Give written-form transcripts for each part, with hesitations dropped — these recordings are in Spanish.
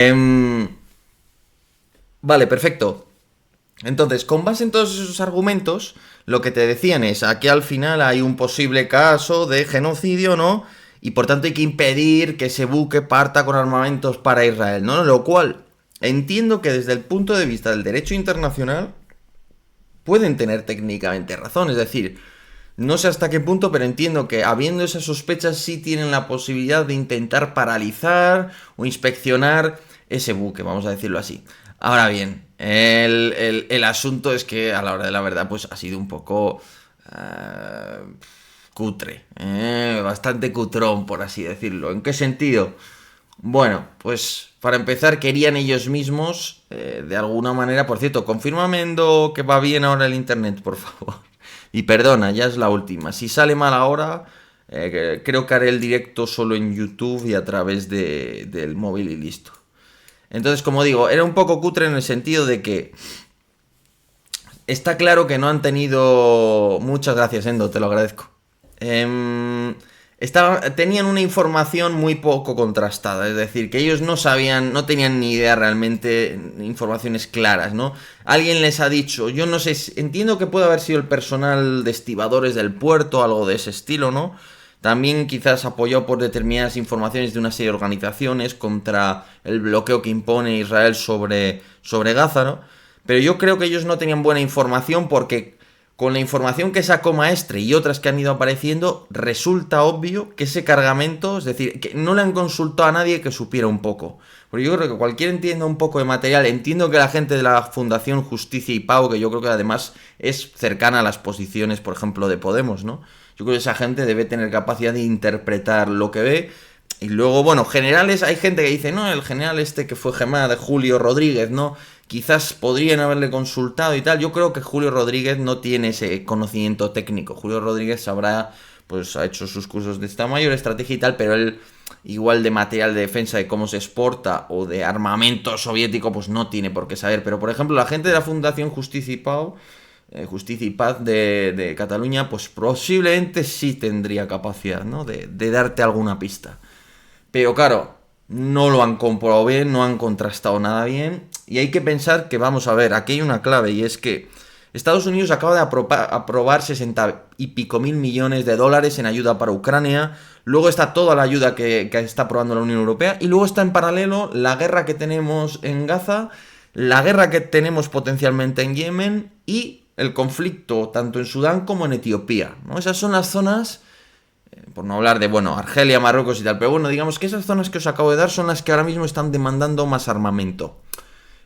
Em, vale, perfecto. Entonces, con base en todos esos argumentos, lo que te decían es, aquí al final hay un posible caso de genocidio, ¿no? Y por tanto hay que impedir que ese buque parta con armamentos para Israel, ¿no? Lo cual entiendo que desde el punto de vista del derecho internacional pueden tener técnicamente razón, es decir, no sé hasta qué punto, pero entiendo que habiendo esas sospechas sí tienen la posibilidad de intentar paralizar o inspeccionar ese buque, vamos a decirlo así. Ahora bien, el asunto es que a la hora de la verdad pues ha sido un poco cutre, bastante cutrón por así decirlo. ¿En qué sentido? Bueno, pues para empezar querían ellos mismos, de alguna manera, por cierto, confírmame Endo, que va bien ahora el internet, por favor. Y perdona, ya es la última. Si sale mal ahora, creo que haré el directo solo en YouTube y a través del móvil y listo. Entonces, como digo, era un poco cutre en el sentido de que está claro que no han tenido... Muchas gracias, Endo, te lo agradezco. Tenían una información muy poco contrastada, es decir, que ellos no sabían, no tenían ni idea realmente, informaciones claras, ¿no? Alguien les ha dicho, yo no sé, entiendo que puede haber sido el personal de estibadores del puerto, algo de ese estilo, ¿no? También quizás apoyado por determinadas informaciones de una serie de organizaciones contra el bloqueo que impone Israel sobre Gaza, ¿no? Pero yo creo que ellos no tenían buena información porque con la información que sacó Maestre y otras que han ido apareciendo, resulta obvio que ese cargamento, es decir, que no le han consultado a nadie que supiera un poco. Porque yo creo que cualquiera entienda un poco de material, entiendo que la gente de la Fundación Justicia y Pau, que yo creo que además es cercana a las posiciones, por ejemplo, de Podemos, ¿no? Yo creo que esa gente debe tener capacidad de interpretar lo que ve. Y luego, bueno, generales, hay gente que dice, no, el general este que fue Gemma de Julio Rodríguez, ¿no? Quizás podrían haberle consultado y tal. Yo creo que Julio Rodríguez no tiene ese conocimiento técnico. Julio Rodríguez sabrá, pues ha hecho sus cursos de Estado Mayor, estrategia y tal, pero él, igual de material de defensa, de cómo se exporta o de armamento soviético, pues no tiene por qué saber. Pero, por ejemplo, la gente de la Fundación Justicia y Pau, Justicia y Paz de Cataluña, pues posiblemente sí tendría capacidad, ¿no? De darte alguna pista. Pero claro, no lo han comprobado bien, no han contrastado nada bien. Y hay que pensar que, vamos a ver, aquí hay una clave y es que Estados Unidos acaba de aprobar 60 y pico mil millones de dólares en ayuda para Ucrania. Luego está toda la ayuda que está aprobando la Unión Europea. Y luego está en paralelo la guerra que tenemos en Gaza, la guerra que tenemos potencialmente en Yemen y el conflicto tanto en Sudán como en Etiopía, ¿no? Esas son las zonas, por no hablar de, bueno, Argelia, Marruecos y tal, pero bueno, digamos que esas zonas que os acabo de dar son las que ahora mismo están demandando más armamento.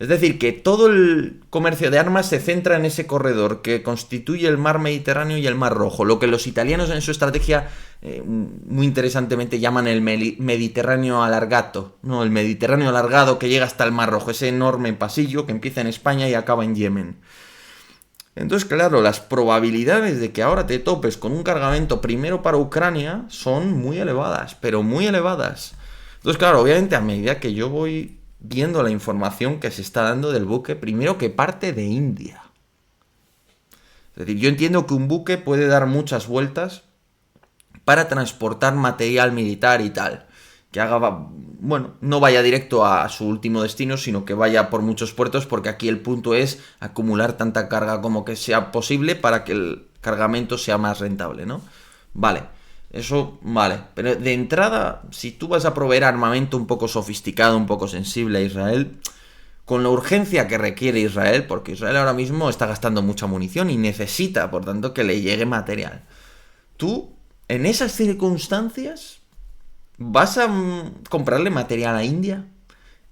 Es decir, que todo el comercio de armas se centra en ese corredor que constituye el mar Mediterráneo y el mar Rojo, lo que los italianos en su estrategia muy interesantemente llaman el Mediterráneo alargato, ¿no? El Mediterráneo alargado que llega hasta el mar Rojo, ese enorme pasillo que empieza en España y acaba en Yemen. Entonces, claro, las probabilidades de que ahora te topes con un cargamento primero para Ucrania son muy elevadas, pero muy elevadas. Entonces, claro, obviamente a medida que yo voy viendo la información que se está dando del buque, primero que parte de India. Es decir, yo entiendo que un buque puede dar muchas vueltas para transportar material militar y tal. Que haga, bueno, no vaya directo a su último destino, sino que vaya por muchos puertos, porque aquí el punto es acumular tanta carga como que sea posible para que el cargamento sea más rentable, ¿no? Vale, eso vale. Pero de entrada, si tú vas a proveer armamento un poco sofisticado, un poco sensible a Israel, con la urgencia que requiere Israel, porque Israel ahora mismo está gastando mucha munición y necesita, por tanto, que le llegue material. Tú, en esas circunstancias, ¿vas a comprarle material a India?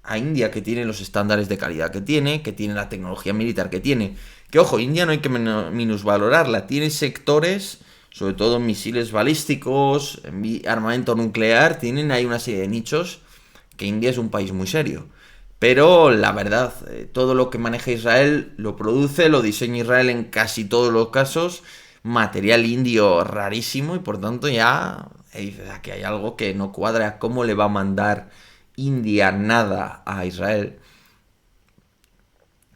A India, que tiene los estándares de calidad que tiene la tecnología militar que tiene. Que ojo, India no hay que minusvalorarla. Tiene sectores, sobre todo misiles balísticos, armamento nuclear. Tienen ahí una serie de nichos que India es un país muy serio. Pero la verdad, todo lo que maneja Israel lo produce, lo diseña Israel en casi todos los casos. Material indio rarísimo y por tanto ya dices, aquí hay algo que no cuadra. ¿Cómo le va a mandar India nada a Israel?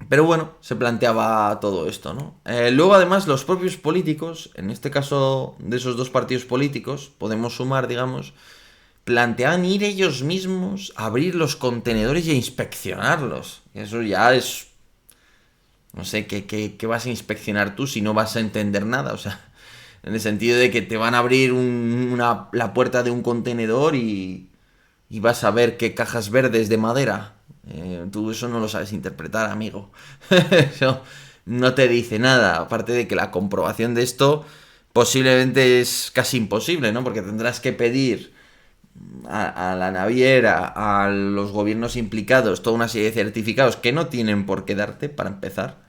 Pero bueno, se planteaba todo esto, ¿no? Luego además los propios políticos, en este caso de esos dos partidos políticos, podemos sumar, digamos, planteaban ir ellos mismos a abrir los contenedores y a inspeccionarlos. Eso ya es... No sé, ¿qué vas a inspeccionar tú si no vas a entender nada? O sea, en el sentido de que te van a abrir la puerta de un contenedor y vas a ver qué cajas verdes de madera. Tú eso no lo sabes interpretar, amigo. Eso no te dice nada. Aparte de que la comprobación de esto posiblemente es casi imposible, ¿no? Porque tendrás que pedir a la naviera, a los gobiernos implicados, toda una serie de certificados que no tienen por qué darte, para empezar.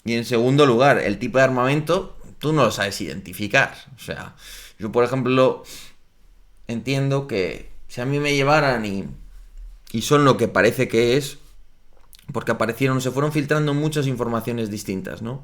Y en segundo lugar, el tipo de armamento, tú no lo sabes identificar. O sea, yo por ejemplo entiendo que si a mí me llevaran y son lo que parece que es, porque se fueron filtrando muchas informaciones distintas, ¿no?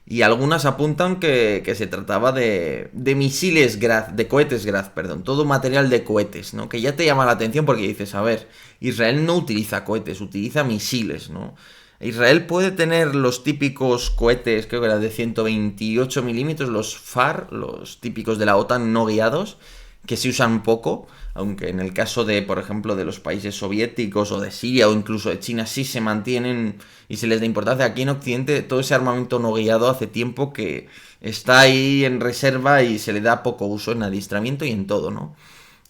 Y algunas apuntan que se trataba de misiles Grad, de cohetes Grad, perdón, todo material de cohetes, ¿no? Que ya te llama la atención porque dices, a ver, Israel no utiliza cohetes, utiliza misiles, ¿no? Israel puede tener los típicos cohetes, creo que era de 128 milímetros, los FAR, los típicos de la OTAN no guiados, que se usan poco, aunque en el caso de, por ejemplo, de los países soviéticos o de Siria o incluso de China sí se mantienen y se les da importancia. Aquí en Occidente todo ese armamento no guiado hace tiempo que está ahí en reserva y se le da poco uso en adiestramiento y en todo, ¿no?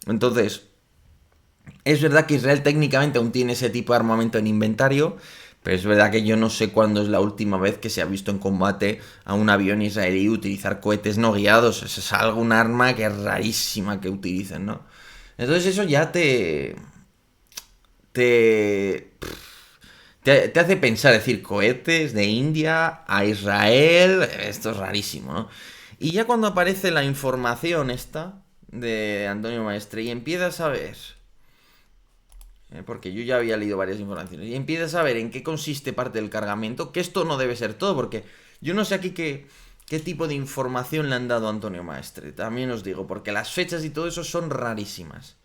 Entonces, es verdad que Israel técnicamente aún tiene ese tipo de armamento en inventario, pero es verdad que yo no sé cuándo es la última vez que se ha visto en combate a un avión israelí utilizar cohetes no guiados. Eso es algo, un arma que es rarísima que utilicen, ¿no? Entonces eso ya te, te hace pensar, decir, cohetes de India a Israel, esto es rarísimo, ¿no? Y ya cuando aparece la información esta de Antonio Maestre y empiezas a ver, porque yo ya había leído varias informaciones, y empiezas a ver en qué consiste parte del cargamento, que esto no debe ser todo, porque yo no sé aquí qué tipo de información le han dado a Antonio Maestre, también os digo, porque las fechas y todo eso son rarísimas.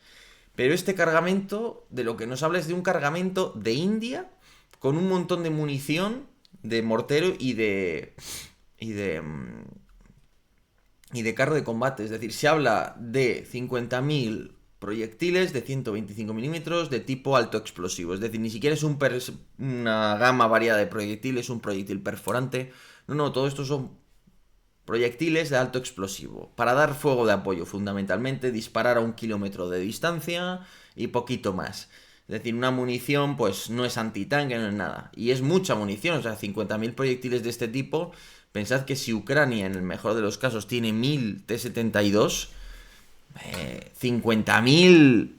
Pero este cargamento, de lo que nos habla es de un cargamento de India, con un montón de munición, de mortero y de carro de combate. Es decir, se habla de 50.000 proyectiles de 125 milímetros de tipo alto explosivo. Es decir, ni siquiera es una gama variada de proyectiles, un proyectil perforante. No, todo esto son proyectiles de alto explosivo. Para dar fuego de apoyo, fundamentalmente, disparar a 1 kilómetro de distancia y poquito más. Es decir, una munición, pues no es antitanque, no es nada. Y es mucha munición, o sea, 50.000 proyectiles de este tipo. Pensad que si Ucrania, en el mejor de los casos, tiene 1000 T-72, 50.000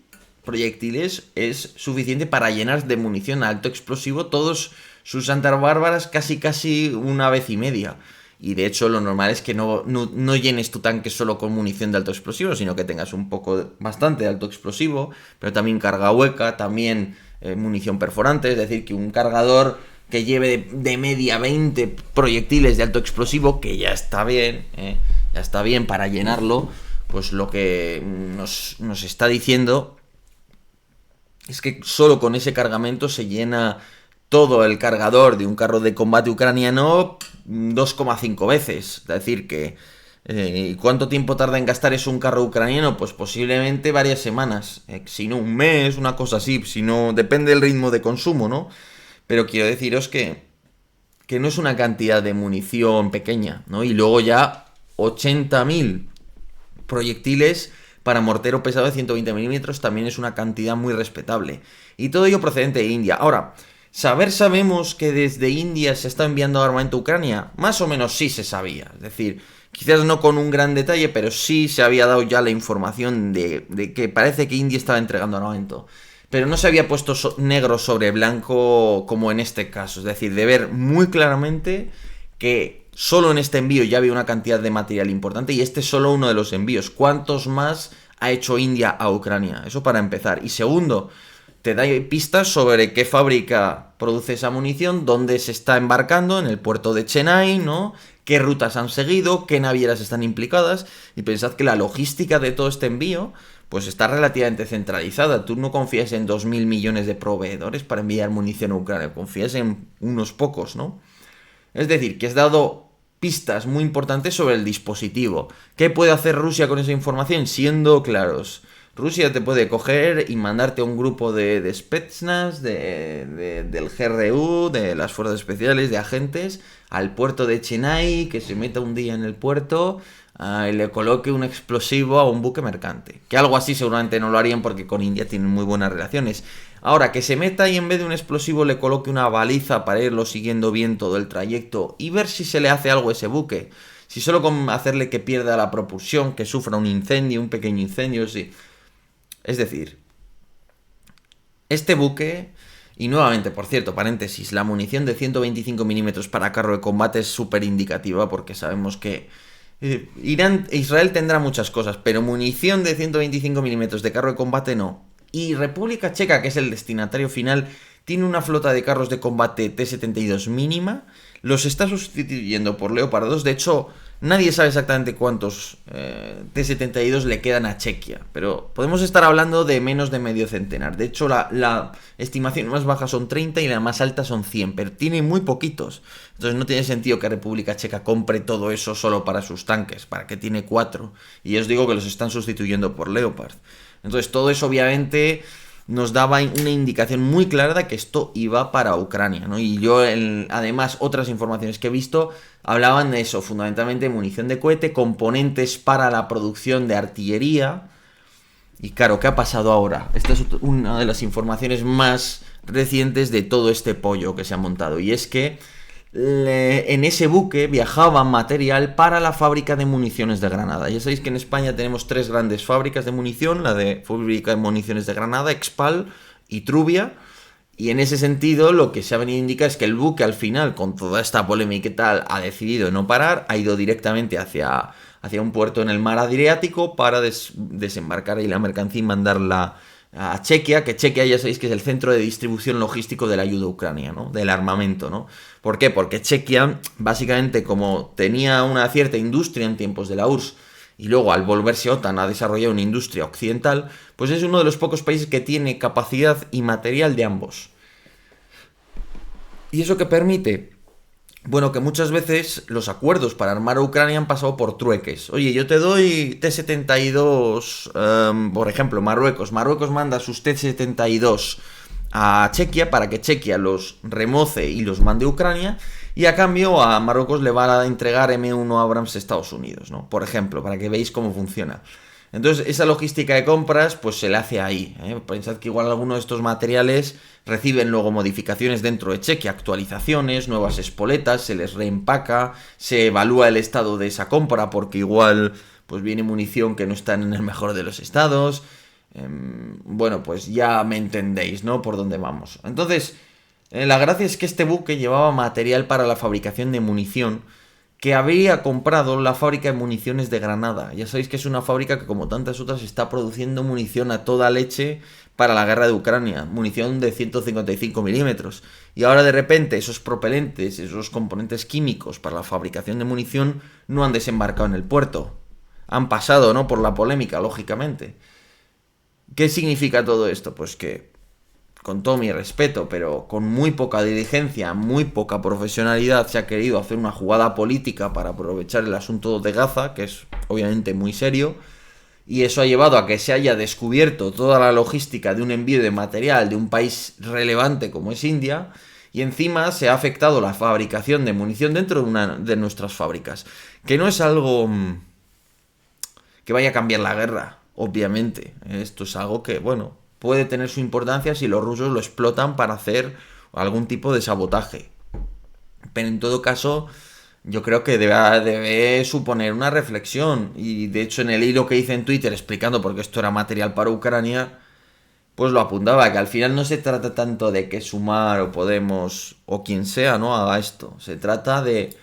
proyectiles es suficiente para llenar de munición a alto explosivo todos sus santas bárbaras casi una vez y media. Y de hecho lo normal es que no llenes tu tanque solo con munición de alto explosivo, sino que tengas bastante de alto explosivo, pero también carga hueca, también munición perforante, es decir, que un cargador que lleve de media 20 proyectiles de alto explosivo, que ya está bien para llenarlo, pues lo que nos está diciendo es que solo con ese cargamento se llena todo el cargador de un carro de combate ucraniano 2,5 veces. Es decir, que ¿cuánto tiempo tarda en gastar eso un carro ucraniano? Pues posiblemente varias semanas, si no un mes, una cosa así, si no, depende del ritmo de consumo, ¿no? Pero quiero deciros que no es una cantidad de munición pequeña, ¿no? Y luego ya 80.000 proyectiles para mortero pesado de 120 milímetros también es una cantidad muy respetable. Y todo ello procedente de India. Ahora, sabemos que desde India se está enviando armamento a Ucrania. Más o menos sí se sabía. Es decir, quizás no con un gran detalle, pero sí se había dado ya la información de que parece que India estaba entregando armamento. Pero no se había puesto negro sobre blanco como en este caso. Es decir, de ver muy claramente que solo en este envío ya había una cantidad de material importante y este es solo uno de los envíos. ¿Cuántos más ha hecho India a Ucrania? Eso para empezar. Y segundo, te da pistas sobre qué fábrica produce esa munición, dónde se está embarcando, en el puerto de Chennai, ¿no? Qué rutas han seguido, qué navieras están implicadas. Y pensad que la logística de todo este envío pues está relativamente centralizada. Tú no confías en 2.000 millones de proveedores para enviar munición a Ucrania, confías en unos pocos, ¿no? Es decir, que has dado pistas muy importantes sobre el dispositivo. ¿Qué puede hacer Rusia con esa información? Siendo claros, Rusia te puede coger y mandarte a un grupo de Spetsnaz, del GRU, de las fuerzas especiales, de agentes, al puerto de Chennai, que se meta un día en el puerto y le coloque un explosivo a un buque mercante. Que algo así seguramente no lo harían porque con India tienen muy buenas relaciones. Ahora, que se meta y en vez de un explosivo le coloque una baliza para irlo siguiendo bien todo el trayecto y ver si se le hace algo a ese buque. Si solo con hacerle que pierda la propulsión, que sufra un incendio, un pequeño incendio, sí. Es decir, este buque, y nuevamente, por cierto, paréntesis, la munición de 125 milímetros para carro de combate es súper indicativa porque sabemos que Israel tendrá muchas cosas, pero munición de 125 milímetros de carro de combate no. Y República Checa, que es el destinatario final, tiene una flota de carros de combate T-72 mínima, los está sustituyendo por Leopard 2, de hecho, nadie sabe exactamente cuántos T-72 le quedan a Chequia, pero podemos estar hablando de menos de medio centenar. De hecho, la estimación más baja son 30 y la más alta son 100, pero tiene muy poquitos. Entonces no tiene sentido que República Checa compre todo eso solo para sus tanques, para que tiene 4. Y os digo que los están sustituyendo por Leopard. Entonces todo eso obviamente nos daba una indicación muy clara de que esto iba para Ucrania, ¿no? Y yo, además, otras informaciones que he visto hablaban de eso, fundamentalmente munición de cohete, componentes para la producción de artillería. Y claro, ¿qué ha pasado ahora? Esta es una de las informaciones más recientes de todo este pollo que se ha montado. Y es que en ese buque viajaba material para la fábrica de municiones de Granada. Ya sabéis que en España tenemos 3 grandes fábricas de munición, la de fábrica de municiones de Granada, Expal y Trubia. Y en ese sentido lo que se ha venido a indicar es que el buque al final, con toda esta polémica y tal, ha decidido no parar, ha ido directamente hacia un puerto en el mar Adriático para desembarcar ahí la mercancía y mandarla a Chequia, que Chequia ya sabéis que es el centro de distribución logístico de la ayuda a Ucrania, ¿no? Del armamento, ¿no? ¿Por qué? Porque Chequia, básicamente, como tenía una cierta industria en tiempos de la URSS y luego al volverse OTAN ha desarrollado una industria occidental, pues es uno de los pocos países que tiene capacidad y material de ambos. ¿Y eso qué permite? Bueno, que muchas veces los acuerdos para armar a Ucrania han pasado por trueques. Oye, yo te doy T-72, por ejemplo, Marruecos. Marruecos manda sus T-72 a Chequia para que Chequia los remoce y los mande a Ucrania. Y a cambio a Marruecos le va a entregar M1 Abrams a Estados Unidos, ¿no? Por ejemplo, para que veáis cómo funciona. Entonces, esa logística de compras, pues se le hace ahí. Pensad que igual algunos de estos materiales reciben luego modificaciones dentro de Chequia, actualizaciones, nuevas espoletas, se les reempaca, se evalúa el estado de esa compra, porque igual pues viene munición que no está en el mejor de los estados. Bueno, pues ya me entendéis, ¿no? Por dónde vamos. Entonces, la gracia es que este buque llevaba material para la fabricación de munición que había comprado la fábrica de municiones de Granada. Ya sabéis que es una fábrica que, como tantas otras, está produciendo munición a toda leche para la guerra de Ucrania. Munición de 155 milímetros. Y ahora de repente esos propelentes, esos componentes químicos para la fabricación de munición no han desembarcado en el puerto. Han pasado, ¿no? Por la polémica, lógicamente. ¿Qué significa todo esto? Pues que, con todo mi respeto, pero con muy poca diligencia, muy poca profesionalidad, se ha querido hacer una jugada política para aprovechar el asunto de Gaza, que es obviamente muy serio, y eso ha llevado a que se haya descubierto toda la logística de un envío de material de un país relevante como es India, y encima se ha afectado la fabricación de munición dentro de una de nuestras fábricas, que no es algo que vaya a cambiar la guerra, obviamente. Esto es algo que, bueno, puede tener su importancia si los rusos lo explotan para hacer algún tipo de sabotaje. Pero en todo caso, yo creo que debe suponer una reflexión. Y de hecho, en el hilo que hice en Twitter explicando por qué esto era material para Ucrania, pues lo apuntaba, que al final no se trata tanto de que Sumar o Podemos o quien sea no haga esto. Se trata de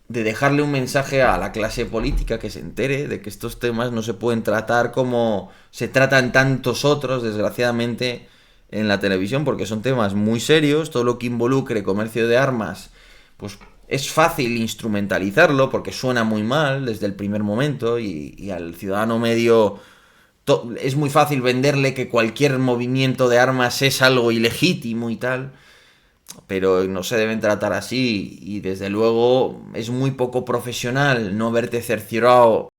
dejarle un mensaje a la clase política que se entere de que estos temas no se pueden tratar como se tratan tantos otros, desgraciadamente, en la televisión, porque son temas muy serios. Todo lo que involucre comercio de armas, pues es fácil instrumentalizarlo porque suena muy mal desde el primer momento y al ciudadano medio es muy fácil venderle que cualquier movimiento de armas es algo ilegítimo y tal. Pero no se deben tratar así y desde luego es muy poco profesional no haberte cerciorado